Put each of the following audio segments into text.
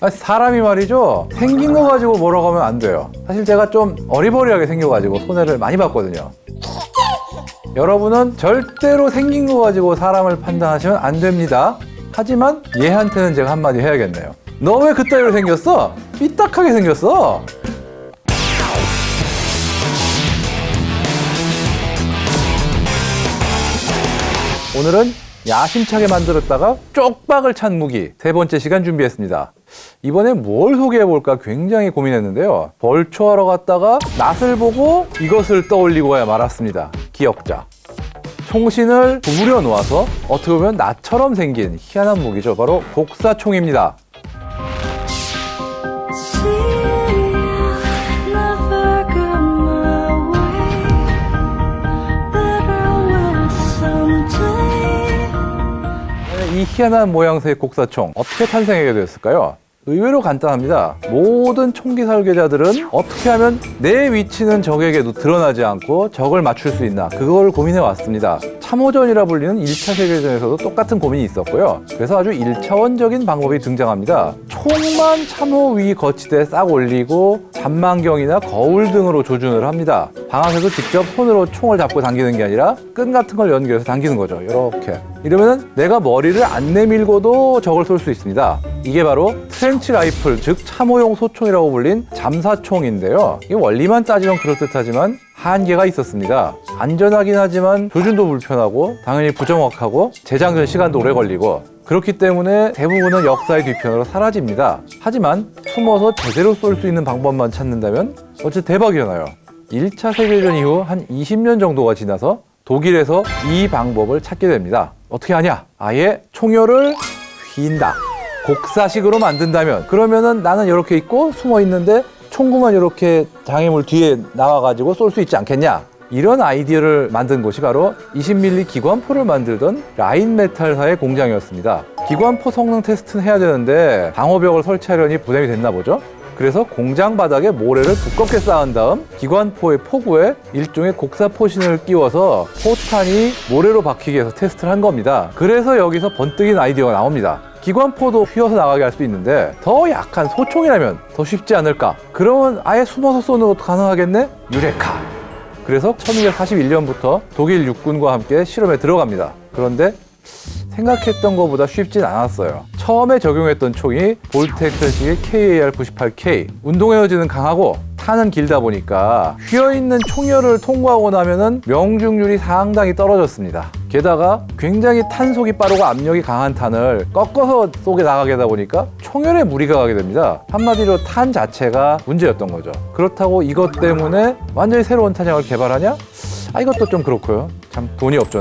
사실 사람이 말이죠, 생긴 거 가지고 뭐라고 하면 안 돼요. 사실 제가 좀 어리버리하게 생겨가지고 손해를 많이 봤거든요. 여러분은 절대로 생긴 거 가지고 사람을 판단하시면 안 됩니다. 하지만 얘한테는 제가 한마디 해야겠네요. 너 왜 그따위로 생겼어? 삐딱하게 생겼어. 오늘은 야심차게 만들었다가 쪽박을 찬 무기 세 번째 시간 준비했습니다. 이번에 뭘 소개해볼까 굉장히 고민했는데요. 벌초하러 갔다가 낯을 보고 이것을 떠올리고 와야 말았습니다. 기억자. 총신을 구부려 놓아서 어떻게 보면 낫처럼 생긴 희한한 무기죠. 바로 곡사총입니다. 이 희한한 모양새의 곡사총 어떻게 탄생하게 되었을까요? 의외로 간단합니다. 모든 총기 설계자들은 어떻게 하면 내 위치는 적에게도 드러나지 않고 적을 맞출 수 있나, 그걸 고민해 왔습니다. 참호전이라 불리는 1차 세계대전에서도 똑같은 고민이 있었고요. 그래서 아주 1차원적인 방법이 등장합니다. 총만 참호 위 거치대에 싹 올리고 잔망경이나 거울 등으로 조준을 합니다. 방학에서 직접 손으로 총을 잡고 당기는 게 아니라 끈 같은 걸 연결해서 당기는 거죠. 이렇게. 이러면은 내가 머리를 안 내밀고도 적을 쏠 수 있습니다. 이게 바로 트렌치 라이플, 즉 참호용 소총이라고 불린 잠사총인데요. 이 원리만 따지면 그럴듯하지만 한계가 있었습니다. 안전하긴 하지만 조준도 불편하고 당연히 부정확하고 재장전 시간도 오래 걸리고, 그렇기 때문에 대부분은 역사의 뒤편으로 사라집니다. 하지만 숨어서 제대로 쏠 수 있는 방법만 찾는다면 어째 대박이 나요. 1차 세계대전 이후 한 20년 정도가 지나서 독일에서 이 방법을 찾게 됩니다. 어떻게 하냐? 아예 총열을 휜다. 곡사식으로 만든다면, 그러면은 나는 이렇게 있고 숨어 있는데 총구만 이렇게 장애물 뒤에 나와가지고 쏠 수 있지 않겠냐? 이런 아이디어를 만든 곳이 바로 20mm 기관포를 만들던 라인메탈사의 공장이었습니다. 기관포 성능 테스트는 해야 되는데 방호벽을 설치하려니 부담이 됐나 보죠? 그래서 공장 바닥에 모래를 두껍게 쌓은 다음 기관포의 포구에 일종의 곡사 포신을 끼워서 포탄이 모래로 박히게 해서 테스트를 한 겁니다. 그래서 여기서 번뜩인 아이디어가 나옵니다. 기관포도 휘어서 나가게 할 수 있는데 더 약한 소총이라면 더 쉽지 않을까? 그러면 아예 숨어서 쏘는 것도 가능하겠네? 유레카! 그래서 1941년부터 독일 육군과 함께 실험에 들어갑니다. 그런데 생각했던 것보다 쉽진 않았어요. 처음에 적용했던 총이 볼텍스식의 KAR-98K. 운동 에너지는 강하고 탄은 길다 보니까 휘어있는 총열을 통과하고 나면은 명중률이 상당히 떨어졌습니다. 게다가 굉장히 탄속이 빠르고 압력이 강한 탄을 꺾어서 쏘게 나가게 하다 보니까 총열에 무리가 가게 됩니다. 한마디로 탄 자체가 문제였던 거죠. 그렇다고 이것 때문에 완전히 새로운 탄약을 개발하냐? 이것도 좀 그렇고요. 참 돈이 없죠.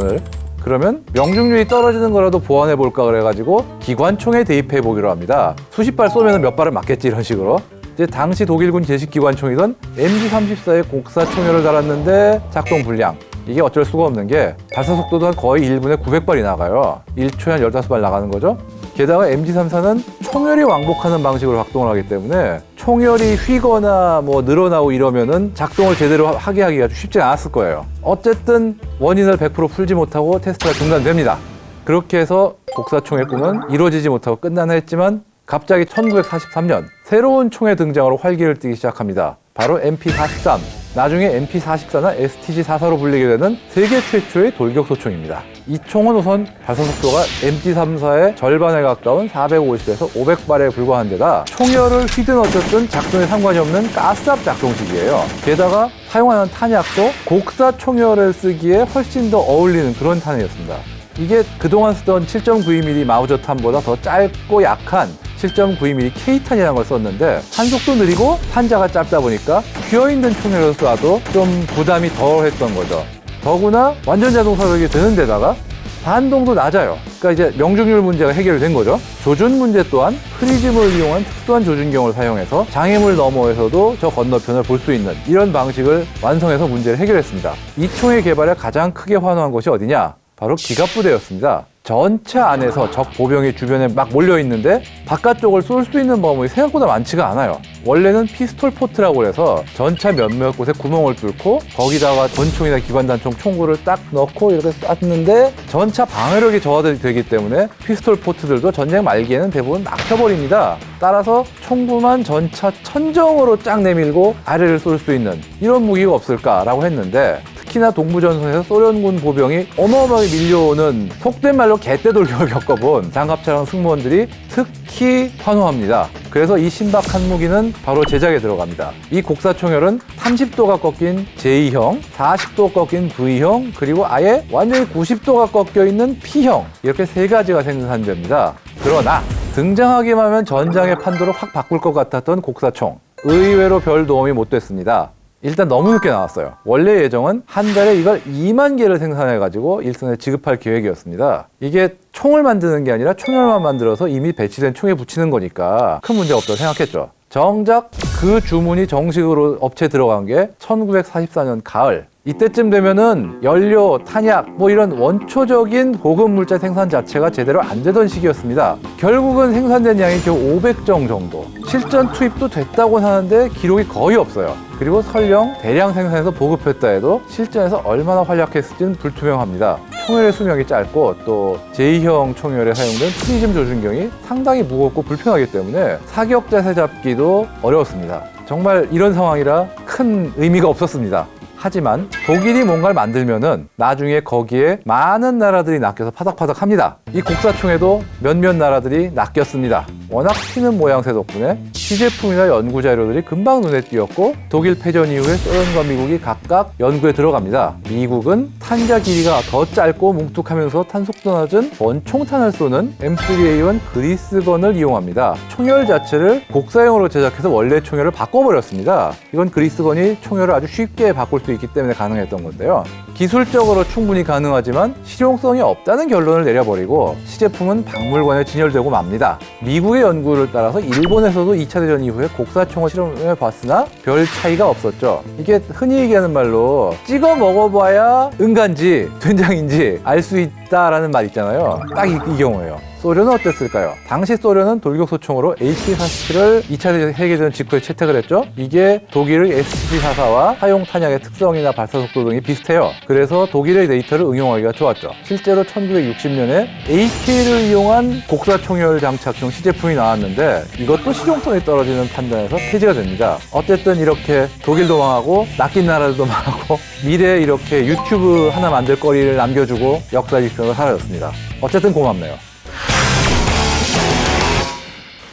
그러면 명중률이 떨어지는 거라도 보완해 볼까 그래가지고 기관총에 대입해 보기로 합니다. 수십 발 쏘면 몇 발을 맞겠지, 이런 식으로. 이제 당시 독일군 제식 기관총이던 MG34에 곡사 총열을 달았는데 작동 불량. 이게 어쩔 수가 없는 게 발사 속도도 한 거의 1분에 900발이 나가요. 1초에 한 15발 나가는 거죠. 게다가 MG34는 총열이 왕복하는 방식으로 작동을 하기 때문에 총열이 휘거나 뭐 늘어나고 이러면은 작동을 제대로 하기가 쉽지 않았을 거예요. 어쨌든 원인을 100% 풀지 못하고 테스트가 중단됩니다. 그렇게 해서 곡사총의 꿈은 이루어지지 못하고 끝나나 했지만 갑자기 1943년 새로운 총의 등장으로 활기를 띠기 시작합니다. 바로 MP43, 나중에 MP44나 STG44로 불리게 되는 세계 최초의 돌격소총입니다. 이 총은 우선 발사 속도가 MG34의 절반에 가까운 450에서 500발에 불과한 데다 총열을 휘든 어쨌든 작동에 상관이 없는 가스압 작동식이에요. 게다가 사용하는 탄약도 곡사 총열을 쓰기에 훨씬 더 어울리는 그런 탄이었습니다. 이게 그동안 쓰던 7.92mm 마우저탄보다 더 짧고 약한 7.92mm K탄이라는 걸 썼는데 탄속도 느리고 탄자가 짧다 보니까 휘어있는 총열을 쏴도 좀 부담이 덜 했던 거죠. 더구나 완전 자동 사격이 되는 데다가 반동도 낮아요. 그러니까 이제 명중률 문제가 해결된 거죠. 조준 문제 또한 프리즘을 이용한 특수한 조준경을 사용해서 장애물 너머에서도 저 건너편을 볼 수 있는 이런 방식을 완성해서 문제를 해결했습니다. 이 총의 개발에 가장 크게 환호한 것이 어디냐? 바로 기갑부대였습니다. 전차 안에서 적 보병이 주변에 막 몰려 있는데 바깥쪽을 쏠 수 있는 방법이 생각보다 많지가 않아요. 원래는 피스톨 포트라고 해서 전차 몇몇 곳에 구멍을 뚫고 거기다가 권총이나 기관단총 총구를 딱 넣고 이렇게 쐈는데 전차 방어력이 저하되기 때문에 피스톨 포트들도 전쟁 말기에는 대부분 막혀버립니다. 따라서 총구만 전차 천정으로 쫙 내밀고 아래를 쏠 수 있는 이런 무기가 없을까라고 했는데 특히나 동부전선에서 소련군 보병이 어마어마하게 밀려오는 속된 말로 개떼돌격을 겪어본 장갑차랑 승무원들이 특히 환호합니다. 그래서 이 신박한 무기는 바로 제작에 들어갑니다. 이 곡사총열은 30도가 꺾인 J형, 40도 꺾인 V형, 그리고 아예 완전히 90도가 꺾여 있는 P형 이렇게 세 가지가 생산됩니다. 그러나 등장하기만 하면 전장의 판도를 확 바꿀 것 같았던 곡사총 의외로 별 도움이 못 됐습니다. 일단 너무 늦게 나왔어요. 원래 예정은 한 달에 이걸 2만 개를 생산해가지고 일선에 지급할 계획이었습니다. 이게 총을 만드는 게 아니라 총열만 만들어서 이미 배치된 총에 붙이는 거니까 큰 문제 없다고 생각했죠. 정작 그 주문이 정식으로 업체에 들어간 게 1944년 가을. 이때쯤 되면은 연료, 탄약 뭐 이런 원초적인 보급물자 생산 자체가 제대로 안 되던 시기였습니다. 결국은 생산된 양이 겨우 500정 정도. 실전 투입도 됐다고 하는데 기록이 거의 없어요. 그리고 설령 대량 생산해서 보급했다 해도 실전에서 얼마나 활약했을지는 불투명합니다. 총열의 수명이 짧고 또 J형 총열에 사용된 프리즘 조준경이 상당히 무겁고 불편하기 때문에 사격 자세 잡기도 어려웠습니다. 정말 이런 상황이라 큰 의미가 없었습니다. 하지만 독일이 뭔가를 만들면은 나중에 거기에 많은 나라들이 낚여서 파닥파닥 합니다. 이 곡사총에도 몇몇 나라들이 낚였습니다. 워낙 튀는 모양새 덕분에 시제품이나 연구 자료들이 금방 눈에 띄었고 독일 패전 이후에 소련과 미국이 각각 연구에 들어갑니다. 미국은 탄자 길이가 더 짧고 뭉툭하면서 탄속도 낮은 원총탄을 쏘는 M3A1 그리스건을 이용합니다. 총열 자체를 곡사형으로 제작해서 원래 총열을 바꿔버렸습니다. 이건 그리스건이 총열을 아주 쉽게 바꿀 수 있기 때문에 가능했던 건데요. 기술적으로 충분히 가능하지만 실용성이 없다는 결론을 내려버리고 시제품은 박물관에 진열되고 맙니다. 미국의 연구를 따라서 일본에서도 2차 대전 이후에 곡사총을 실험해 봤으나 별 차이가 없었죠. 이게 흔히 얘기하는 말로 찍어 먹어봐야 은간지 된장인지 알 수 있다라는 말 있잖아요. 딱 이 경우예요. 소련은 어땠을까요? 당시 소련은 돌격소총으로 AK-47을 2차 세계대전 직후에 채택을 했죠. 이게 독일의 SPG-44와 사용 탄약의 특성이나 발사 속도 등이 비슷해요. 그래서 독일의 데이터를 응용하기가 좋았죠. 실제로 1960년에 AK를 이용한 곡사총열 장착용 시제품이 나왔는데 이것도 실용성이 떨어지는 판단에서 폐지가 됩니다. 어쨌든 이렇게 독일도 망하고 낚인 나라들도 망하고 미래에 이렇게 유튜브 하나 만들 거리를 남겨주고 역사 지평으로 사라졌습니다. 어쨌든 고맙네요.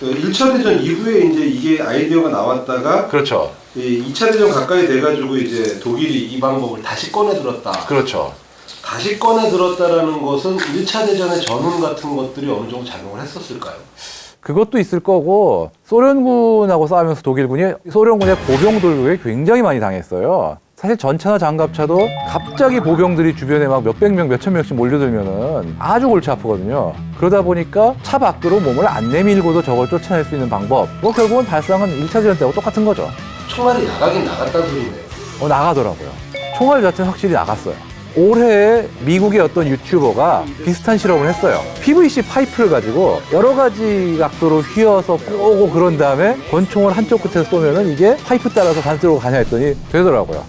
1차 대전 이후에 이제 이게 아이디어가 나왔다가 그렇죠. 2차 대전 가까이 돼가지고 이제 독일이 이 방법을 다시 꺼내 들었다. 그렇죠. 다시 꺼내 들었다라는 것은 1차 대전의 전운 같은 것들이 어느 정도 작용을 했었을까요? 그것도 있을 거고 소련군하고 싸우면서 독일군이 소련군의 보병 돌격에 굉장히 많이 당했어요. 사실 전차나 장갑차도 갑자기 보병들이 주변에 막 몇백 명, 몇천 명씩 몰려들면은 아주 골치 아프거든요. 그러다 보니까 차 밖으로 몸을 안 내밀고도 저걸 쫓아낼 수 있는 방법. 뭐 결국은 발상은 1차 대전 때하고 똑같은 거죠. 총알이 나가긴 나갔다는 소리네요. 나가더라고요. 총알 자체는 확실히 나갔어요. 올해 미국의 어떤 유튜버가 비슷한 실험을 했어요. PVC 파이프를 가지고 여러 가지 각도로 휘어서 꼬고 그런 다음에 권총을 한쪽 끝에서 쏘면은 이게 파이프 따라서 반대로 가냐 했더니 되더라고요.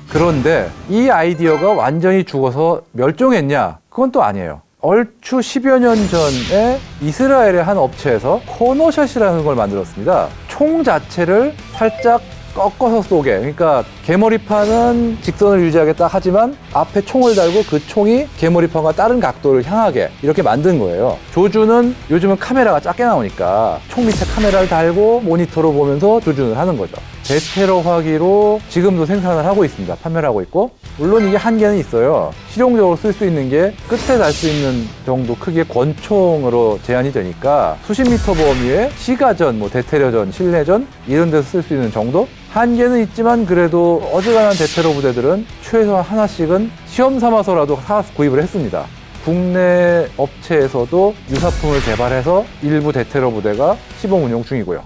그런데 이 아이디어가 완전히 죽어서 멸종했냐? 그건 또 아니에요. 얼추 10여 년 전에 이스라엘의 한 업체에서 코너샷이라는 걸 만들었습니다. 총 자체를 살짝 꺾어서 쏘게. 그러니까 개머리판은 직선을 유지하겠다 하지만 앞에 총을 달고 그 총이 개머리판과 다른 각도를 향하게 이렇게 만든 거예요. 조준은 요즘은 카메라가 작게 나오니까 총 밑에 카메라를 달고 모니터로 보면서 조준을 하는 거죠. 대테러화기로 지금도 생산을 하고 있습니다. 판매를 하고 있고 물론 이게 한계는 있어요. 실용적으로 쓸 수 있는 게 끝에 달 수 있는 정도 크기의 권총으로 제한이 되니까 수십 미터 범위의 시가전, 뭐 대테러전, 실내전 이런 데서 쓸 수 있는 정도? 한계는 있지만 그래도 어지간한 대테러 부대들은 최소한 하나씩은 시험 삼아서라도 구입을 했습니다. 국내 업체에서도 유사품을 개발해서 일부 대테러 부대가 시범 운용 중이고요.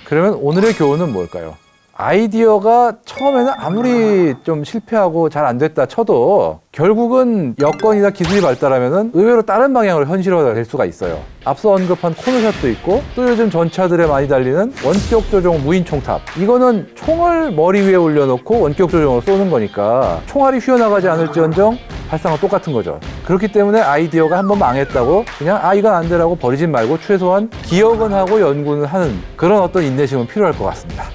그러면 오늘의 교훈은 뭘까요? 아이디어가 처음에는 아무리 좀 실패하고 잘 안 됐다 쳐도 결국은 여건이나 기술이 발달하면은 의외로 다른 방향으로 현실화가 될 수가 있어요. 앞서 언급한 코너샷도 있고 또 요즘 전차들에 많이 달리는 원격 조종 무인 총탑. 이거는 총을 머리 위에 올려놓고 원격 조종으로 쏘는 거니까 총알이 휘어나가지 않을지언정 발상은 똑같은 거죠. 그렇기 때문에 아이디어가 한번 망했다고 그냥 이건 안 되라고 버리진 말고 최소한 기억은 하고 연구는 하는 그런 어떤 인내심은 필요할 것 같습니다.